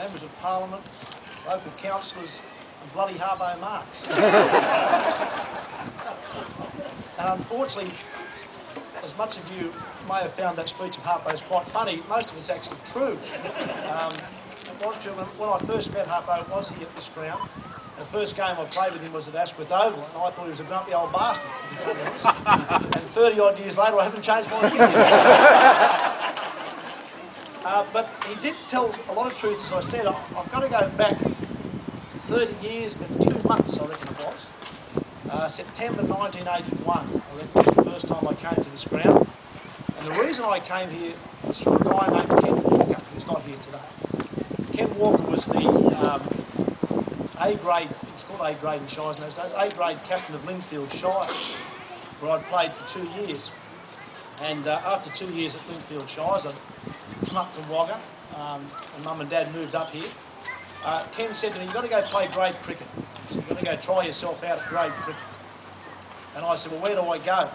members of parliament, local councillors and bloody Harbo marks. And unfortunately, as much of you may have found that speech of Harpo's quite funny, most of it's actually true. It was true. When I first met Harpo, it was here at this ground. The first game I played with him was at Waitara Oval, and I thought he was a grumpy old bastard, to be totally honest. And 30 odd years later, I haven't changed my opinion. But he did tell a lot of truth, as I said. I've got to go back 30 years and 2 months, I reckon it was. September 1981, I reckon, was the first time I came to this ground. And the reason I came here was from a guy named Ken Walker, who's not here today. Ken Walker was the A-grade, it was called A-grade in Shires in those days, A-grade captain of Lindfield Shires, where I'd played for 2 years. And after 2 years at Lindfield Shires, I'd come up from Wagga, and Mum and Dad moved up here. Ken said to me, you've got to go play grade cricket. So you've got to go try yourself out at grade cricket. And I said, well, where do I go?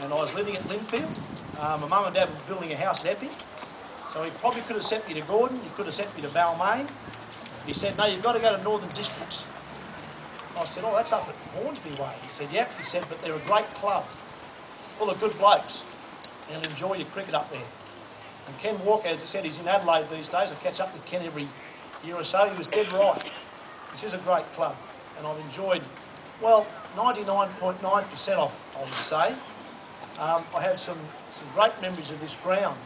And I was living at Lindfield. My mum and Dad were building a house at Epping. So he probably could have sent me to Gordon, he could have sent me to Balmain. He said, no, you've got to go to Northern Districts. I said, oh, that's up at Hornsby way. He said, yep. He said, but they're a great club, full of good blokes. You'll enjoy your cricket up there. And Ken Walker, as I said, he's in Adelaide these days. I catch up with Ken every year or so. He was dead right. This is a great club, and I've enjoyed, well, 99.9% of it, I would say. I have some great memories of this ground.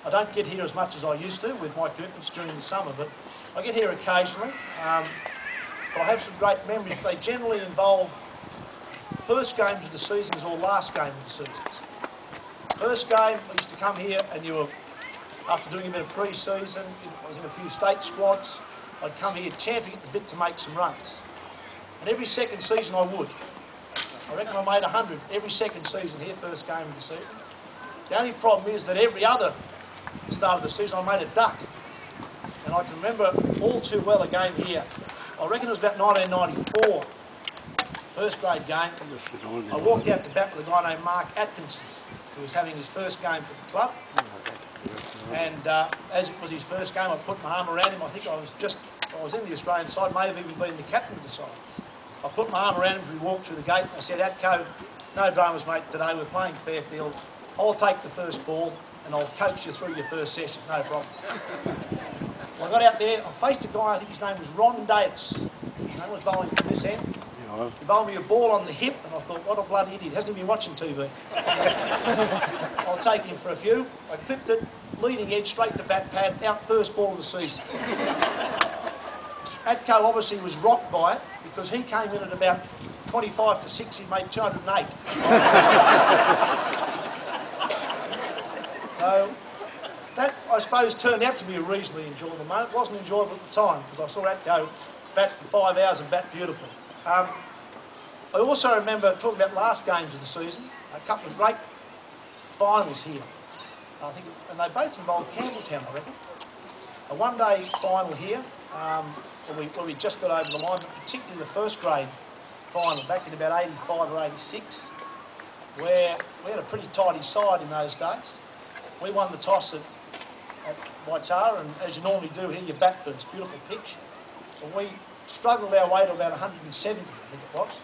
I don't get here as much as I used to with my commitments during the summer, but I get here occasionally. But I have some great memories. They generally involve first games of the seasons or last game of the seasons. First game, I used to come here and you were, after doing a bit of pre-season, I was in a few state squads, I'd come here champing at the bit to make some runs. And every second season I would. I reckon I made 100 every second season here, first game of the season. The only problem is that every other start of the season I made a duck. And I can remember all too well a game here. I reckon it was about 1994, first grade game. I walked out to bat with a guy named Mark Atkinson, who was having his first game for the club. And as it was his first game, I put my arm around him. I think I was in the Australian side, may have even been the captain of the side. I put my arm around him as we walked through the gate. I said, Atco, no dramas, mate, today. We're playing Fairfield. I'll take the first ball and I'll coach you through your first session, no problem. Well, I got out there, I faced a guy, I think his name was Ron Davis. His name was bowling from this end. He bowled me a ball on the hip, and I thought, what a bloody idiot, hasn't he been watching TV? I'll take him for a few. I clipped it, leading edge, straight to bat pad, out first ball of the season. Atco obviously was rocked by it, because he came in at about 25 to 6, he made 208. So that, I suppose, turned out to be a reasonably enjoyable moment. It wasn't enjoyable at the time, because I saw Atco bat for 5 hours and bat beautifully. I also remember, talking about last games of the season, a couple of great finals here. I think, and they both involved Campbelltown, I reckon. A one-day final here, where we just got over the line, but particularly the first grade final back in about 85 or 86, where we had a pretty tidy side in those days. We won the toss at Waitara, and as you normally do here, you bat first, beautiful pitch. And we struggled our way to about 170, I think it was.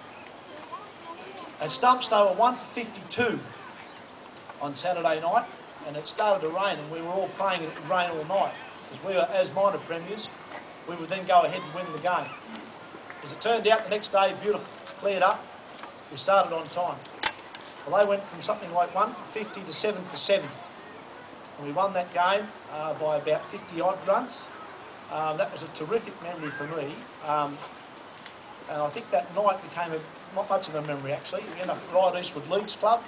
At stumps, they were 1 for 52 on Saturday night, and it started to rain, and we were all praying that it would rain all night, because we were, as minor premiers, we would then go ahead and win the game. As it turned out, the next day, beautiful, cleared up, we started on time. Well, they went from something like 1 for 50 to 7 for 70. And we won that game by about 50 odd runs. That was a terrific memory for me. And I think that night became not much of a memory actually. We ended up at Ryde Eastwood Leagues Club.